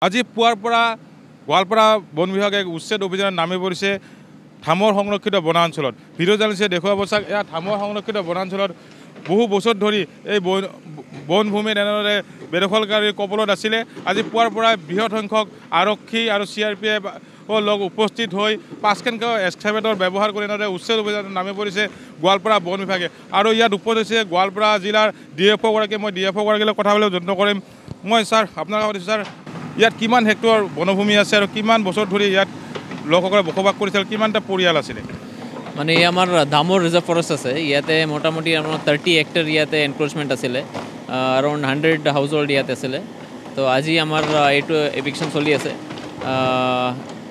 আজি পুৱাৰ পৰা গোৱালপাৰা বন বিভাগে উচ্ছেদ অভিযানত নামি পৰিছে ধামৰ সংৰক্ষিত বনাঞ্চলত। ভিডিঅ' জাৰ্নেলিষ্টে দেখুৱাব চাওক, এয়া ধামৰ সংৰক্ষিত বনাঞ্চলত বহু বছৰ ধৰি এই বনভূমিত এনেদৰে বেদখলকাৰীৰ কবলত আছিলে। আজি পুৱাৰ পৰা বৃহৎ সংখ্যক আৰক্ষী আৰু CRPF লগ উপস্থিত হৈ 5 এক্সকাভেটৰ ব্যৱহাৰ কৰি এনেদৰে উচ্ছেদ অভিযানত নামি পৰিছে গোৱালপাৰা বন বিভাগে। আৰু ইয়াত উপস্থিত হৈছে গোৱালপাৰা জিলাৰ DFO গৰাকী। মই DFO গৰাকীলৈ কথা পাতিবলৈ যত্ন কৰিম। মই ছাৰ আপোনাক সুধিছোঁ, ছাৰ ইয়াত কিমান হেক্টৰ বনভূমি আছে আৰু কিমান বছৰ ধৰি ইয়াত লোকসকলে বসবাস কৰিছিল, কিমানটা পৰিয়াল আছিলে? মানে আমাৰ ধামৰ ৰিজাৰ্ভ ফৰেষ্ট আছে, ইয়াতে মোটামুটি আমাৰ 30 হেক্টৰ ইয়াতে এনক্ৰোচমেণ্ট আছিলে, আৰাউণ্ড 100 হাউচ হোল্ড ইয়াতে আছিলে। তো আজি আমাৰ এইটো এভিকশ্যন চলি আছে।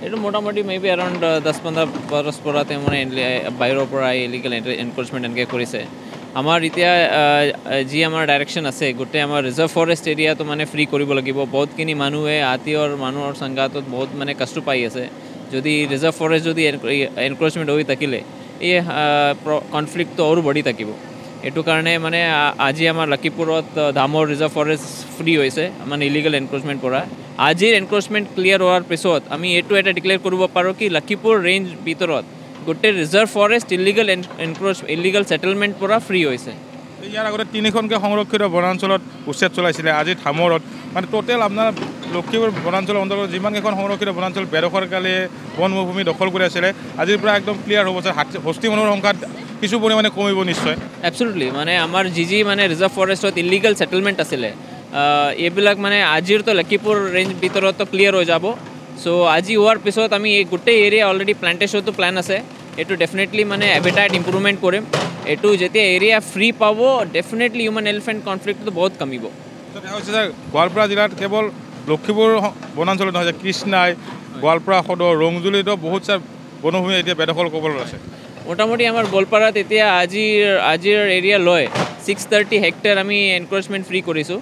এইটো মোটামুটি মেবি এৰাউণ্ড 10-15 বছৰ পৰা তেওঁ মানে বাহিৰৰ পৰা ইলিগেল এনক্ৰোচমেণ্ট এনেকৈ কৰিছে। আমাৰ এতিয়া যি আমাৰ ডাইৰেকশ্যন আছে, গোটেই আমাৰ ৰিজাৰ্ভ ফৰেষ্ট এৰিয়াটো মানে ফ্ৰী কৰিব লাগিব। বহুতখিনি মানুহে হাতীৰ মানুহৰ সংঘাতত বহুত মানে কষ্ট পাই আছে। যদি ৰিজাৰ্ভ ফৰেষ্ট যদি এনক্ৰোচমেণ্ট হৈ থাকিলে এই কনফ্লিক্টটো আৰু বঢ়ি থাকিব। এইটো কাৰণে মানে আজি আমাৰ লখিমপুৰত ধামৰ ৰিজাৰ্ভ ফৰেষ্ট ফ্ৰী হৈছে মানে ইলিগেল এনক্ৰোচমেণ্ট পৰা। আজিৰ এনক্ৰোচমেণ্ট ক্লিয়াৰ হোৱাৰ পিছত আমি এইটো এটা ডিক্লেয়াৰ কৰিব পাৰোঁ কি লখিমপুৰ ৰেঞ্জ ভিতৰত গোটেই ৰিজাৰ্ভ ফৰেষ্ট ইলিগেল ছেটেলমেণ্ট পৰা ফ্ৰী হৈছে। ইয়াৰ আগতে 3খনকৈ সংৰক্ষিত বনাঞ্চলত উচ্ছেদ চলাইছিলে। আজি ধামৰত মানে টোটেল আপোনাৰ লখিমপুৰ বনাঞ্চলৰ অন্তৰ্গত যিমানকেইখন সংৰক্ষিত বনাঞ্চল বেদখলকাৰীয়ে বনভূমি দখল কৰি আছিলে, আজিৰ পৰা একদম ক্লিয়াৰ হ'ব। হস্তি মানুহৰ সংখ্যা কিছু পৰিমাণে কমিব নিশ্চয়। এবছলুটলি মানে আমাৰ যি মানে ৰিজাৰ্ভ ফৰেষ্টত ইলিগেল ছেটেলমেণ্ট আছিলে এইবিলাক মানে আজিৰতো লখিমপুৰ ৰেঞ্জ ভিতৰতো ক্লিয়াৰ হৈ যাব। চ' আজি হোৱাৰ পিছত আমি এই গোটেই এৰিয়া অলৰেডি প্লান্টেশ্যনটো প্লেন আছে। এইটো ডেফিনেটলি মানে হেবিটেট ইম্প্ৰুভমেণ্ট কৰিম। এইটো যেতিয়া এৰিয়া ফ্ৰী পাব ডেফিনেটলি হিউমেন এলিফেণ্ট কনফ্লিক্টটো বহুত কমিব। গোৱালপাৰা জিলাত কেৱল লখিমপুৰ বনাঞ্চলত নহয়, কৃষ্ণাই, গোৱালপাৰা সদৰ, ৰংজুলিতো বহুত বনভূমি এতিয়া বেদখল কবলত আছে। মোটামুটি আমাৰ গোৱালপাৰাত এতিয়া আজিৰ এৰিয়া লৈ 630 হেক্টৰ আমি এনক্ৰোচমেণ্ট ফ্ৰী কৰিছোঁ।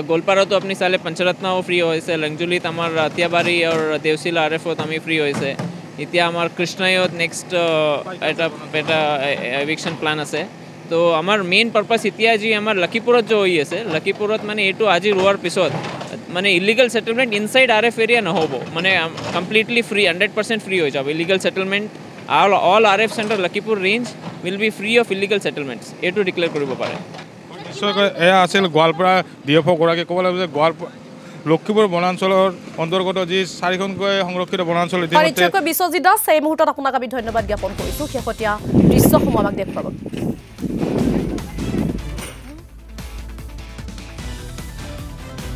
গোৱালপাৰাতো আপুনি চালে পঞ্চৰত্নাও ফ্ৰী হৈছে, লংজুলিত আমাৰ ৰাতিয়াবাৰী আৰু দেওচিলা RFত আমি ফ্ৰী হৈছে। এতিয়া আমাৰ কৃষ্ণায়ত নেক্সট এটা এভিকশ্যন প্লান আছে। তো আমাৰ মেইন পাৰপাছ এতিয়া যি আমাৰ লখিমপুৰত যে হৈ আছে, লখিমপুৰত মানে এইটো আজি ৰোৱাৰ পিছত মানে illegal settlement inside RF area নহ'ব, মানে কমপ্লিটলি ফ্ৰী 100% ফ্ৰী হৈ যাব illegal settlement. All RF centre Lakhimpur range will be free of illegal settlements. এইটো ডিক্লেয়াৰ কৰিব পাৰে। নিশ্চয়কৈ এয়া আছিল গোৱালপাৰা DFO গৰাকী। ক'ব লাগিব যে লখিমপুৰ বনাঞ্চলৰ অন্তৰ্গত যি 4খনকৈ সংৰক্ষিত বনাঞ্চল বিশ্বজিৎ দাস, এই মুহূৰ্তত আপোনাক আমি ধন্যবাদ জ্ঞাপন কৰিছোঁ। শেহতীয়া দৃশ্যসমূহ আমাক দেখুৱাব।